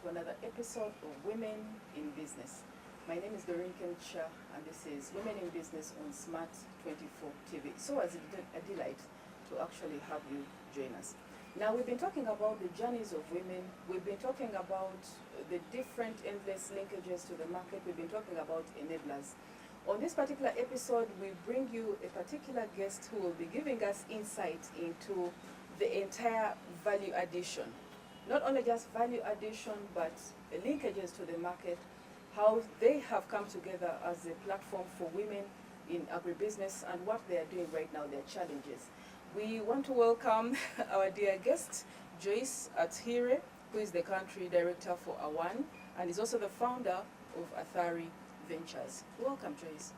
to another episode of Women in Business. My name is Doreen Kencha, and this is Women in Business on Smart 24 TV. So it's a delight to actually have you join us. Now, we've been talking about the journeys of women. We've been talking about the different endless linkages to the market. We've been talking about enablers. On this particular episode, we bring you a particular guest who will be giving us insight into the entire value addition. Not only just value addition, but linkages to the market, how they have come together as a platform for women in agribusiness and what they are doing right now, their challenges. We want to welcome our dear guest, Joyce Atwire, who is the country director for AWAN and is also the founder of Athari Ventures. Welcome, Joyce.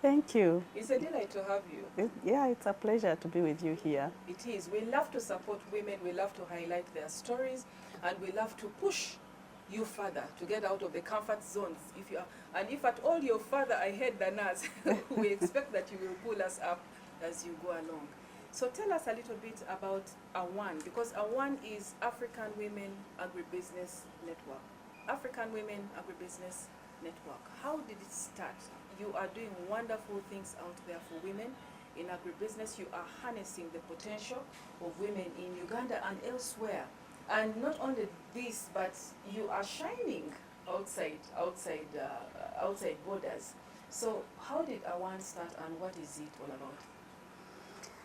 Thank you. It's a delight to have you. Yeah, it's a pleasure to be with you here. It is. We love to support women. We love to highlight their stories, and we love to push you further to get out of the comfort zones. If at all you're further ahead than us, we expect that you will pull us up as you go along. So tell us a little bit about AWAN, because AWAN is African Women Agribusiness Network. African Women Agribusiness Network. How did it start? You are doing wonderful things out there for women in agribusiness. You are harnessing the potential of women in Uganda and elsewhere. And not only this, but you are shining outside borders. So how did AWAN start, and what is it all about?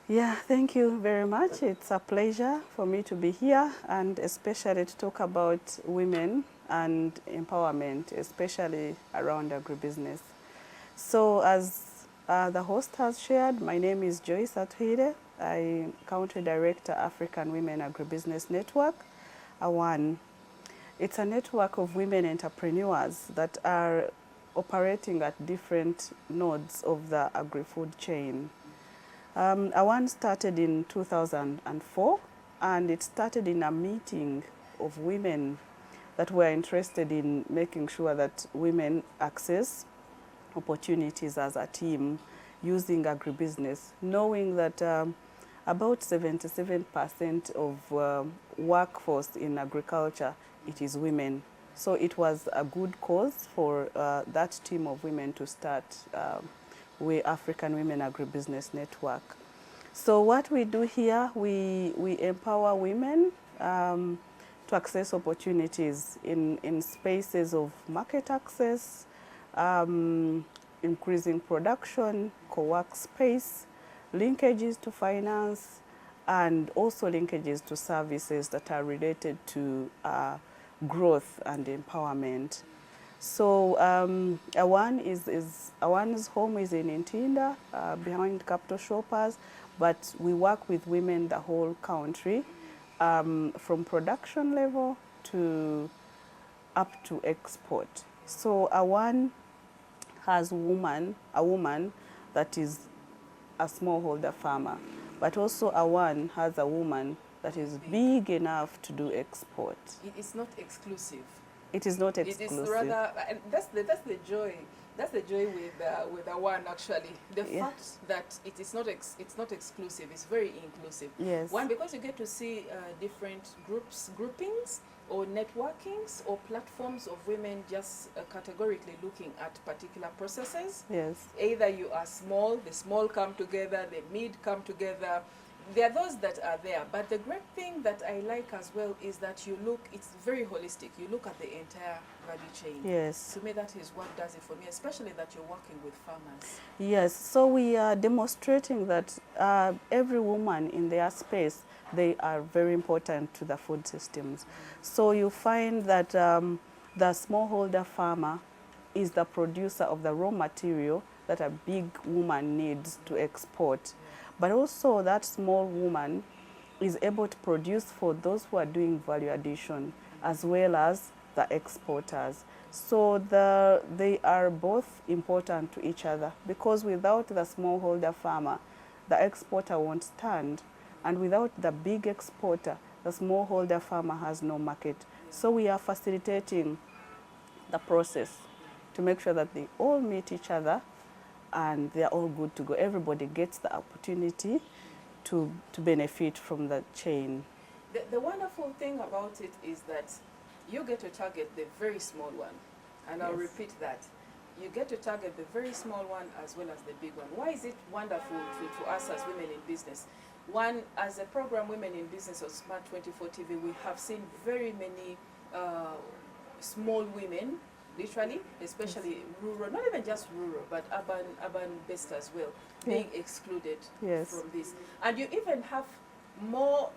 Yeah, thank you very much. It's a pleasure for me to be here, and especially to talk about women and empowerment, especially around agribusiness. So as the host has shared, my name is Joyce Atwire. I'm Country Director, African Women Agribusiness Network, AWAN. It's a network of women entrepreneurs that are operating at different nodes of the agri-food chain. AWAN started in 2004, and it started in a meeting of women that were interested in making sure that women access opportunities as a team using agribusiness, knowing that about 77% of workforce in agriculture, it is women. So it was a good cause for that team of women to start with African Women Agribusiness Network. So what we do here, we empower women to access opportunities in spaces of market access, increasing production, co-work space, linkages to finance, and also linkages to services that are related to growth and empowerment. So AWAN's home is in Ntinda, behind Capital Shoppers, but we work with women the whole country, from production level to up to export. So AWAN has a woman that is a smallholder farmer, but also AWAN has a woman that is big enough to do export. It's not exclusive. It is not exclusive. It is rather, and that's the joy. That's the joy with AWAN actually. The fact that it's not exclusive. It's very inclusive. Yes. One, because you get to see different groupings, or networkings, or platforms of women just categorically looking at particular processes. Yes. Either you are small, the small come together, the mid come together. There are those that are there, but the great thing that I like as well is that it's very holistic. You look at the entire value chain. Yes. To me, that is what does it for me, especially that you're working with farmers. Yes, so we are demonstrating that every woman in their space, they are very important to the food systems. So you find that the smallholder farmer is the producer of the raw material that a big woman needs to export. But also that small woman is able to produce for those who are doing value addition, as well as the exporters. So they are both important to each other, because without the smallholder farmer, the exporter won't stand. And without the big exporter, the smallholder farmer has no market. So we are facilitating the process to make sure that they all meet each other and they're all good to go. Everybody gets the opportunity to benefit from the chain. The wonderful thing about it is that you get to target the very small one. And I'll Yes. repeat that. You get to target the very small one as well as the big one. Why is it wonderful to us as women in business? One, as a program Women in Business on Smart 24 TV, we have seen very many small women, literally, especially rural, not even just rural, but urban based as well, being excluded Yes. from this. And you even have more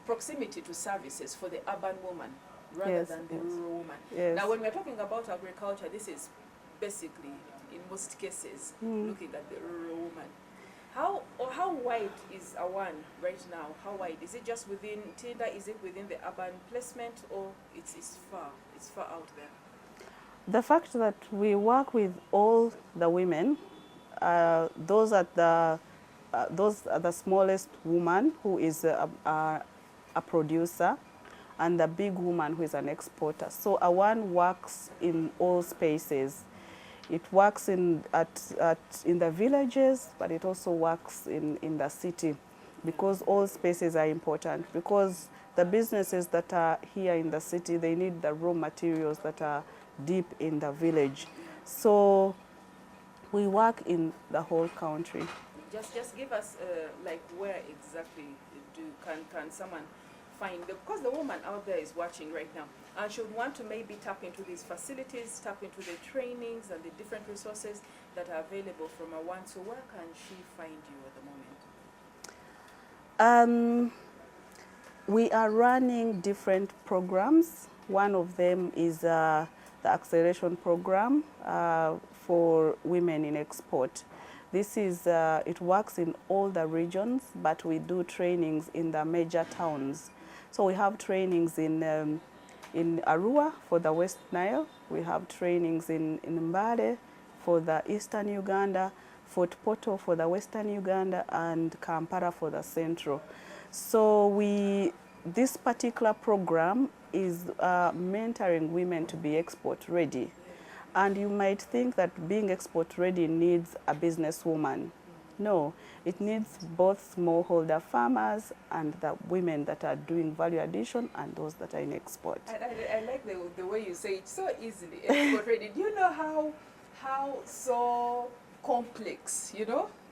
proximity to services for the urban woman rather Yes, than the yes. rural woman. Yes. Now, when we're talking about agriculture, this is basically, in most cases, looking at the rural woman. How wide is Awan right now? How wide? Is it just within Tinda? Is it within the urban placement, or it's far? It's far out there. The fact that we work with all the women, those are the smallest woman who is a producer, and the big woman who is an exporter. So Awan works in all spaces. It works in the villages, but it also works in the city, because all spaces are important. Because the businesses that are here in the city, they need the raw materials that are deep in the village. So we work in the whole country. Just give us like where exactly can someone find because the woman out there is watching right now and should want to maybe tap into these facilities, tap into the trainings and the different resources that are available from Awan. So where can she find you at the moment? We are running different programs. One of them is the acceleration program for women in export. This is, it works in all the regions, but we do trainings in the major towns. So we have trainings in Arua for the West Nile. We have trainings in Mbale for the Eastern Uganda, Fort Portal for the Western Uganda, and Kampala for the Central. So this particular program is mentoring women to be export ready. And you might think that being export ready needs a businesswoman. No, it needs both smallholder farmers and the women that are doing value addition and those that are in export. I like the way you say it so easily, export ready. Do you know how so complex,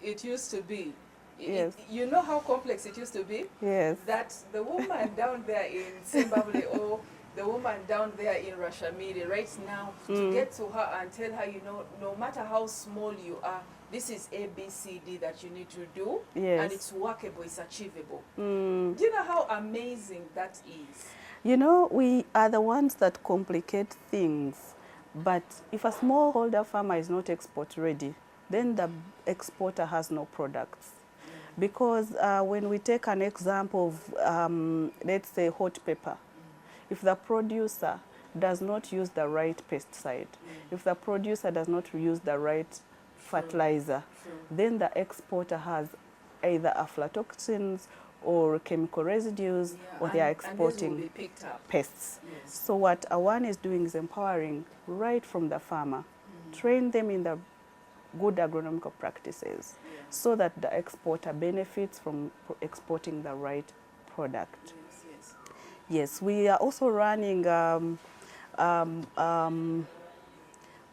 it used to be? Yes. You know how complex it used to be? Yes. That the woman down there in Zimbabwe or the woman down there in Rashamiri right now, to get to her and tell her, no matter how small you are, this is A, B, C, D that you need to do, Yes. and it's workable, it's achievable. Do you know how amazing that is? We are the ones that complicate things, but if a smallholder farmer is not export ready, then the exporter has no products. Because when we take an example of, let's say, hot pepper, if the producer does not use the right pesticide, if the producer does not use the right fertilizer, then the exporter has either aflatoxins or chemical residues, or they are exporting pests. Yes. So what Awan is doing is empowering right from the farmer, train them in the good agronomical practices, so that the exporter benefits from exporting the right product. Yes, we are also running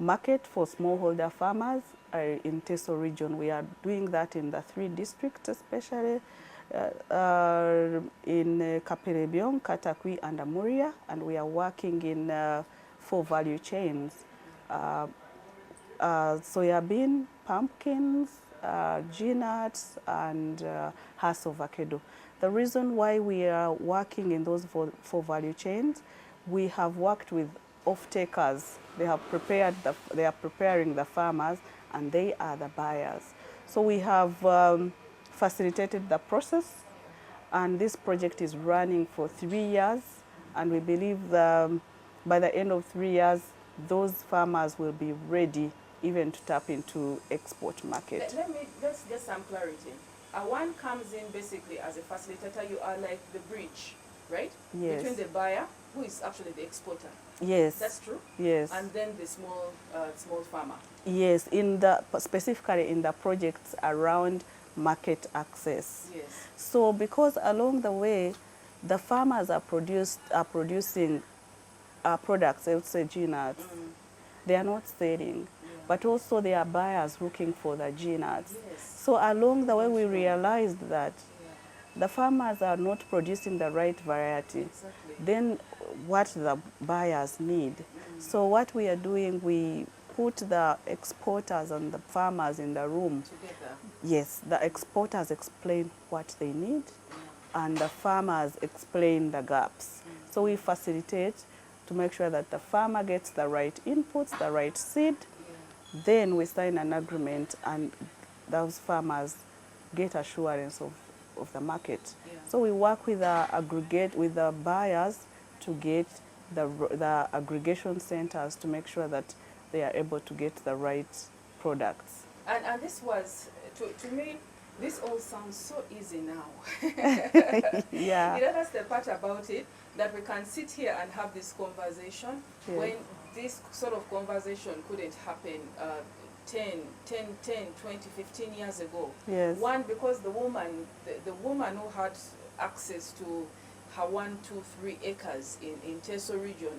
market for smallholder farmers in Teso region. We are doing that in the 3 districts, especially in Kaperebion, Katakwi, and Amuria, and we are working in 4 value chains: soybean, pumpkins, G-nuts, and Hass avocado. The reason why we are working in those 4 value chains, we have worked with off-takers. They are preparing the farmers, and they are the buyers. So we have facilitated the process, and this project is running for 3 years, and we believe by the end of 3 years, those farmers will be ready even to tap into export market. Let's get some clarity. Awan comes in basically as a facilitator. You are like the bridge, right? Yes. Between the buyer, who is actually the exporter. Yes. That's true? Yes. And then the small farmer. Yes, specifically in the projects around market access. Yes. So because along the way, the farmers are producing products, I would say GNATs, they are not selling. But also there are buyers looking for the GNATs. Yes. So along the way we realized that the farmers are not producing the right variety. Exactly. Then what the buyers need. So what we are doing, we put the exporters and the farmers in the room. Together. Yes, the exporters explain what they need and the farmers explain the gaps. So we facilitate to make sure that the farmer gets the right inputs, the right seed. Then we sign an agreement and those farmers get assurance of the market. So we work with the buyers to get the aggregation centers to make sure that they are able to get the right products. And this was, to me, this all sounds so easy now. Yeah. You know, that's the part about it, that we can sit here and have this conversation when this sort of conversation couldn't happen 10, 20, 15 years ago. Yes. One, because the woman who had access to her 1, 2, 3 acres in Teso region,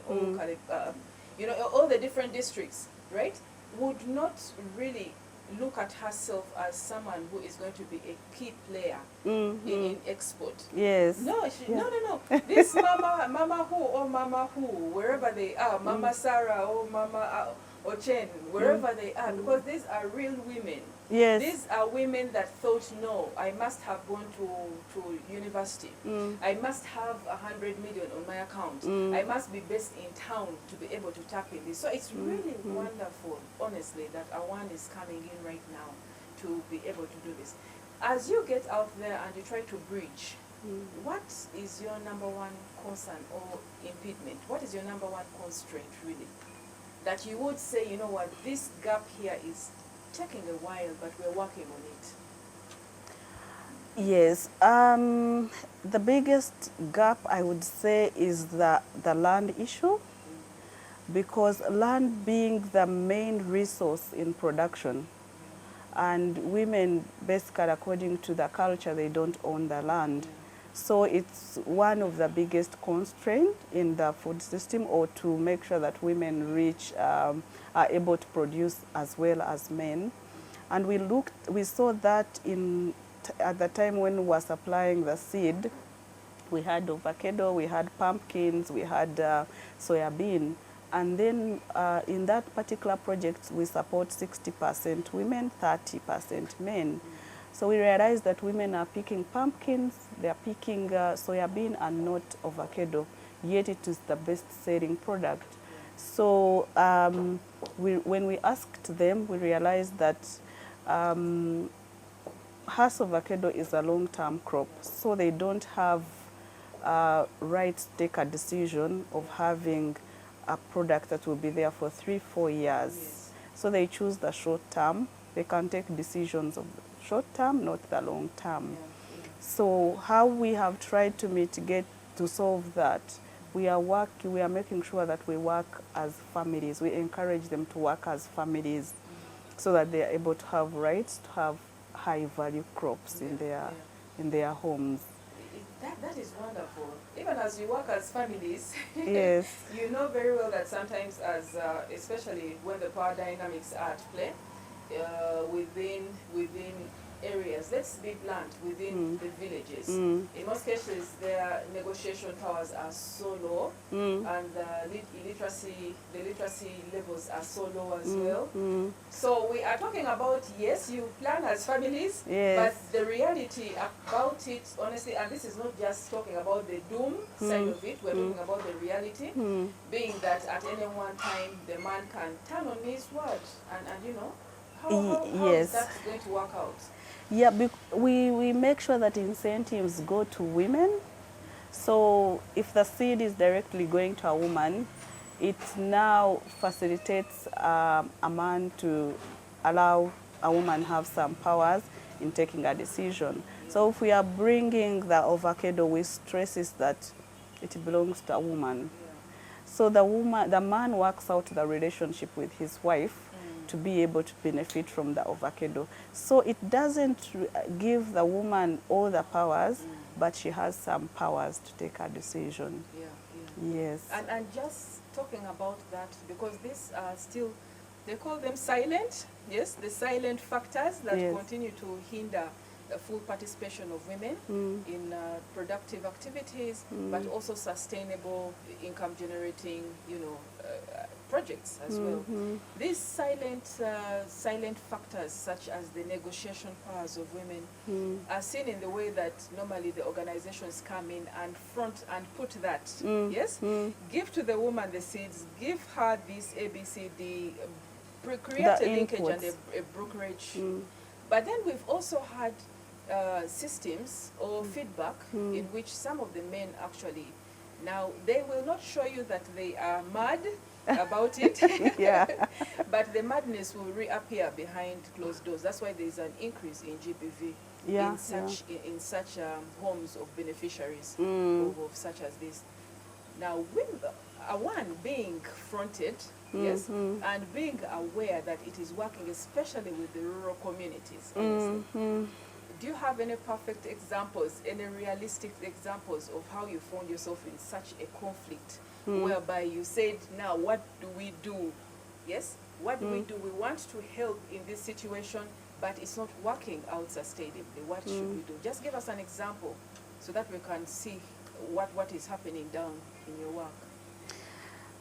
you know, all the different districts, right, would not really look at herself as someone who is going to be a key player in export. Yes. No, no. This mama who or mama who, wherever they are, Mama Sarah or Mama Ochen, wherever they are, because these are real women. Yes. These are women that thought, no, I must have gone to university. I must have 100 million on my account. I must be based in town to be able to tap in this. So it's really wonderful, honestly, that Awan is coming in right now to be able to do this. As you get out there and you try to bridge, what is your number one concern or impediment? What is your number one constraint, really? That you would say, you know what, this gap here is taking a while, but we're working on it. Yes. The biggest gap, I would say, is the land issue, because land being the main resource in production, and women, basically, according to the culture, they don't own the land. So it's one of the biggest constraints in the food system, or to make sure that women are able to produce as well as men. And we saw that at the time when we were supplying the seed, we had avocado, we had pumpkins, we had soybean. And then in that particular project, we support 60% women, 30% men. So we realized that women are picking pumpkins, they are picking soybean and not avocado, yet it is the best-selling product. So when we asked them, we realized that Hass avocado is a long-term crop, so they don't have right to take a decision of having a product that will be there for 3-4 years. Yes. So they choose the short term. They can take decisions of the short term, not the long term. So how we have tried to mitigate, to solve that, we are making sure that we work as families. We encourage them to work as families so that they are able to have rights to have high value crops in their homes. That is wonderful. Even as you work as families, yes, you know very well that sometimes, especially when the power dynamics are at play, within areas, let's be blunt, within the villages. In most cases, their negotiation powers are so low, and the literacy levels are so low as well. So we are talking about, yes, you plan as families, but the reality about it, honestly, and this is not just talking about the doom side of it, we're talking about the reality, being that at any one time, the man can turn on his word, and you know, how is that going to work out? Yeah, we make sure that incentives go to women. So if the seed is directly going to a woman, it now facilitates a man to allow a woman have some powers in taking a decision. So if we are bringing the avocado, we stress is that it belongs to a woman. So the man works out the relationship with his wife to be able to benefit from the avocado. So it doesn't give the woman all the powers, but she has some powers to take a decision. Yes. And just talking about that because these are still, they call them silent, yes, the silent factors that Yes. continue to hinder the full participation of women in productive activities, but also sustainable income generating, projects as well. These silent factors, such as the negotiation powers of women, are seen in the way that normally the organizations come in and front and put that, yes, give to the woman the seeds, give her this ABCD, create a linkage and a brokerage. But then we've also had systems or feedback in which some of the men actually, now they will not show you that they are mad about it, Yeah. but the madness will reappear behind closed doors. That's why there is an increase in GBV Yeah, in such homes of beneficiaries of such as this. Now, one being fronted, yes, and being aware that it is working, especially with the rural communities, honestly. Do you have any perfect examples, any realistic examples of how you found yourself in such a conflict whereby you said, now what do we do? Yes, what do we do? We want to help in this situation, but it's not working out sustainably. What should we do? Just give us an example so that we can see what is happening down in your work.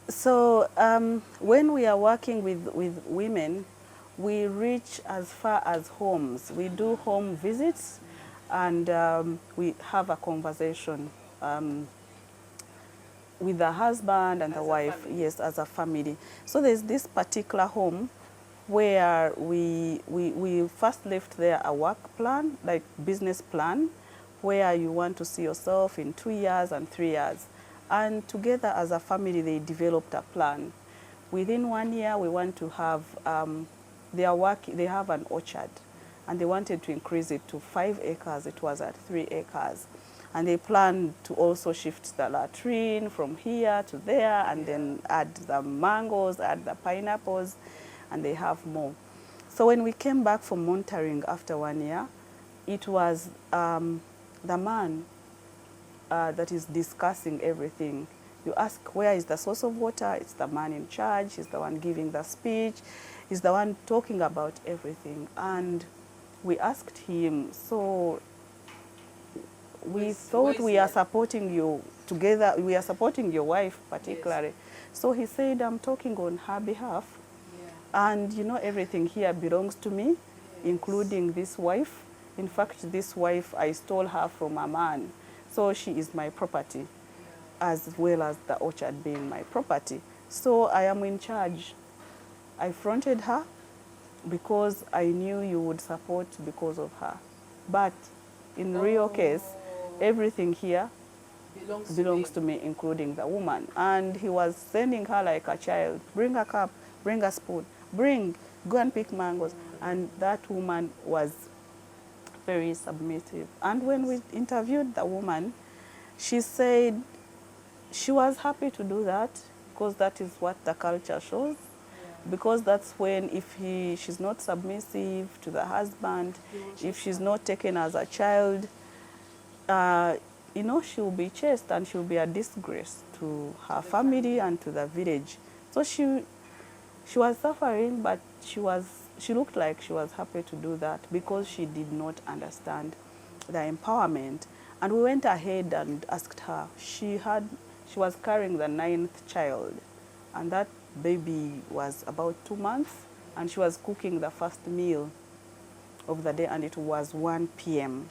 So when we are working with women, we reach as far as homes. We do home visits and we have a conversation with the husband and the wife, yes, as a family. So there's this particular home where we first left there a work plan, like business plan, where you want to see yourself in 2 years and 3 years. And together as a family, they developed a plan. Within 1 year, we want to have, they have an orchard, and they wanted to increase it to 5 acres. It was at 3 acres. And they planned to also shift the latrine from here to there, and then add the mangoes, add the pineapples, and they have more. So when we came back from monitoring after 1 year, it was the man that is discussing everything. You ask, where is the source of water? It's the man in charge. He's the one giving the speech. He's the one talking about everything. And we asked him, so we thought we are supporting you together. We are supporting your wife particularly. Yes. So he said, I'm talking on her behalf. Yeah. And you know, everything here belongs to me, yes, including this wife. In fact, this wife, I stole her from a man. So she is my property, as well as the orchard being my property. So I am in charge. I fronted her because I knew you would support because of her. But in real case, everything here belongs to me, including the woman. And he was sending her like a child. Bring a cup, bring a spoon, go and pick mangoes. And that woman was very submissive. And when we interviewed the woman, she said she was happy to do that because that is what the culture shows. Yeah. Because that's when if she's not submissive to the husband, if she's not taken as a child, you know, she will be chased and she will be a disgrace to her family and to the village. So she was suffering, but she looked like she was happy to do that because she did not understand the empowerment. And we went ahead and asked her. She was carrying the 9th child, and that baby was about 2 months, and she was cooking the first meal of the day, and it was 1 p.m.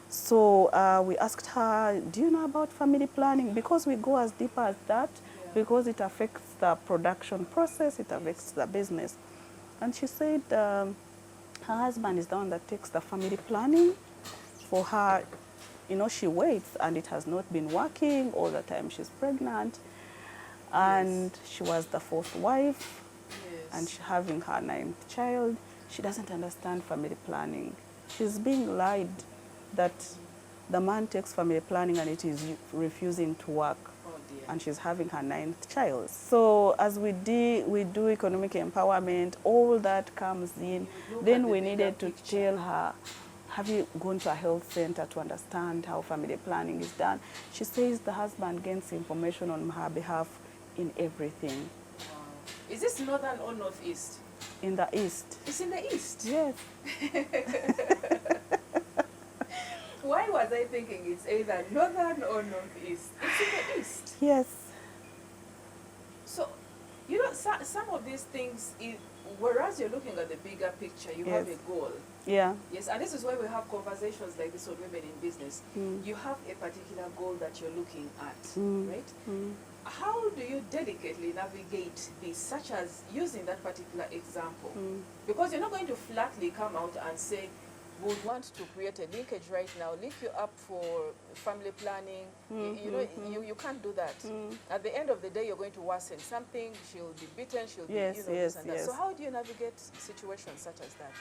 So we asked her, do you know about family planning? Because we go as deep as that, because it affects the production process, it affects the business. And she said her husband is the one that takes the family planning for her. You know, she waits, and it has not been working all the time. She's pregnant, and she was the 4th wife, and she's having her 9th child. She doesn't understand family planning. She's being lied that the man takes family planning and it is refusing to work. And she's having her 9th child. So as we do economic empowerment, all that comes in. Then we needed to tell her, have you gone to a health center to understand how family planning is done? She says the husband gains information on her behalf in everything. Wow. Is this northern or northeast? In the east. It's in the east. Yes. Why was I thinking it's either northern or northeast? It's in the east. Yes. So, you know, some of these things, whereas you're looking at the bigger picture, you have Yes. a goal. Yeah. Yes, and this is why we have conversations like this on Women in Business. Mm. You have a particular goal that you're looking at, Mm. right? Mm. How do you delicately navigate this, such as using that particular example? Mm. Because you're not going to flatly come out and say, we would want to create a linkage right now, link you up for family planning. You know, you can't do that. Mm. At the end of the day, you're going to worsen something, she'll be beaten, she'll Yes, be, you know, yes, this and that. yes. So how do you navigate situations such as that?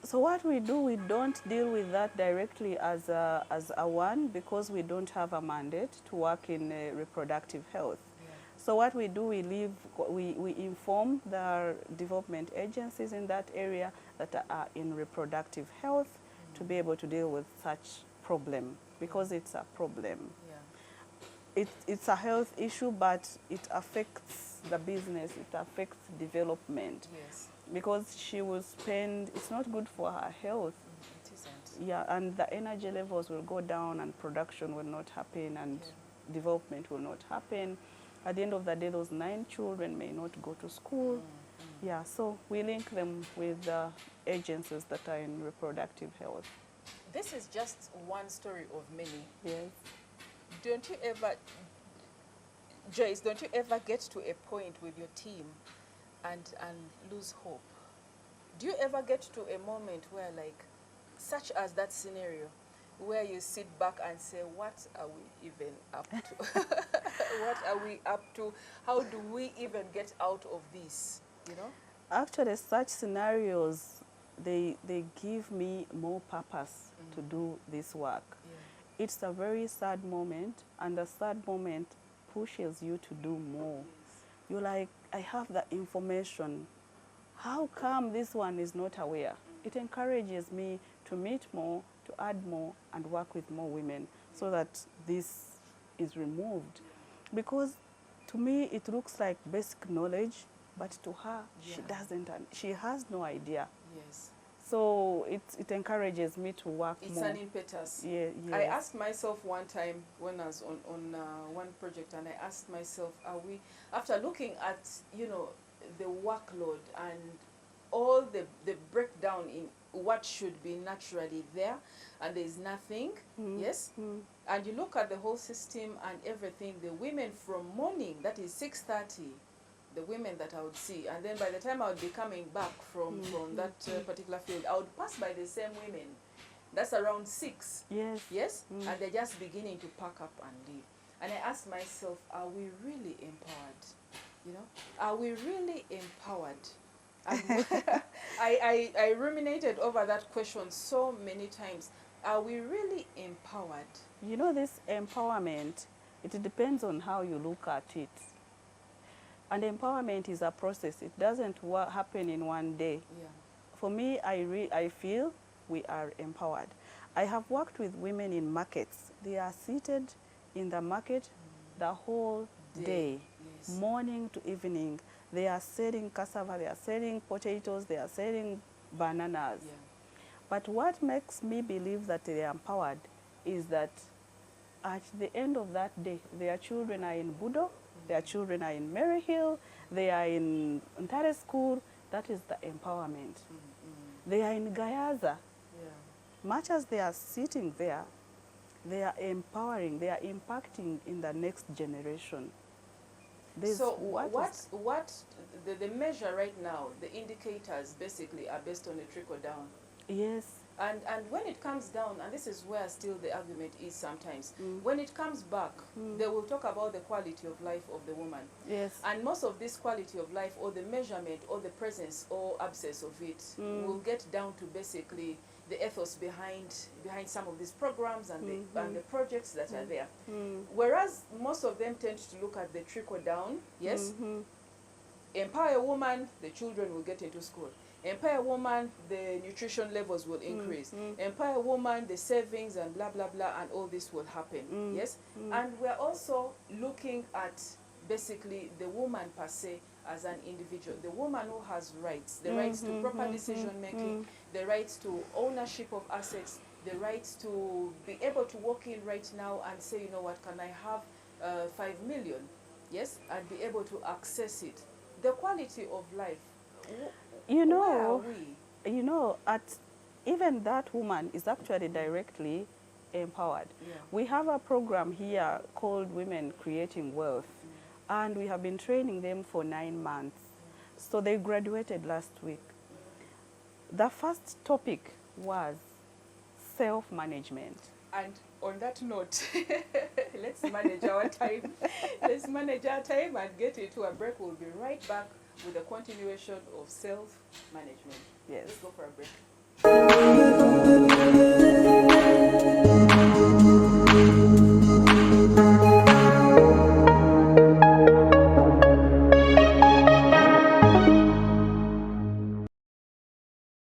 So what we do, we don't deal with that directly as a one, because we don't have a mandate to work in reproductive health. Yeah. So what we do, we inform the development agencies in that area that are in reproductive health to be able to deal with such problem, because it's a problem. Yeah. It's a health issue, but it affects the business, it affects development. Yes. Because she will spend, it's not good for her health. It isn't. Yeah, and the energy levels will go down and production will not happen and development will not happen. At the end of the day, those 9 children may not go to school. Yeah, so we link them with agencies that are in reproductive health. This is just one story of many. Yes. Don't you ever, Joyce, don't you ever get to a point with your team and lose hope? Do you ever get to a moment where, like, such as that scenario, where you sit back and say, what are we even up to? What are we up to? How do we even get out of this, you know? Actually, such scenarios, they give me more purpose to do this work. Yeah. It's a very sad moment, and the sad moment pushes you to do more. Yes. You're like, I have the information. How come this one is not aware? It encourages me to meet more, to add more, and work with more women so that this is removed. Because to me, it looks like basic knowledge, but to her, she doesn't, and she has no idea. Yes. So it encourages me to work more. It's an impetus. Yeah, yes. I asked myself one time when I was on one project, and I asked myself, are we, after looking at, you know, the workload and all the breakdown in what should be naturally there, and there's nothing, yes? And you look at the whole system and everything, the women from morning, that is 6:30, the women that I would see, and then by the time I would be coming back from that particular field, I would pass by the same women. That's around 6. Yes. Yes? And they're just beginning to pack up and leave. And I asked myself, are we really empowered? You know? Are we really empowered? I ruminated over that question so many times. Are we really empowered? You know, this empowerment, it depends on how you look at it. And empowerment is a process. It doesn't happen in one day. Yeah. For me, I feel we are empowered. I have worked with women in markets. They are seated in the market the whole day, Yes. morning to evening. They are selling cassava, they are selling potatoes, they are selling bananas. Yeah. But what makes me believe that they are empowered is that at the end of that day, their children are in Budo, their children are in Maryhill, they are in Ntare School. That is the empowerment. They are in Gayaza. Yeah. Much as they are sitting there, they are empowering, they are impacting in the next generation. So the measure right now, the indicators basically are based on a trickle down. Yes. And when it comes down, and this is where still the argument is sometimes, when it comes back, they will talk about the quality of life of the woman. Yes. And most of this quality of life, or the measurement, or the presence or absence of it, will get down to basically the ethos behind some of these programs and the projects that are there. Whereas most of them tend to look at the trickle down, yes? Empower a woman, the children will get into school. Empower a woman, the nutrition levels will increase. Empower a woman, the savings and blah, blah, blah, and all this will happen, yes? And we're also looking at basically the woman per se as an individual, the woman who has rights, the rights to proper decision making, the rights to ownership of assets, the rights to be able to walk in right now and say, you know what, can I have 5 million? Yes, and be able to access it. The quality of life, You where are know, we? you know, even that woman is actually directly empowered. Yeah. We have a program here called Women Creating Wealth, and we have been training them for 9 months. So they graduated last week. The first topic was self-management. And on that note, let's manage our time. Let's manage our time and get into a break. We'll be right back with the continuation of self-management. Yes. Let's go for a break.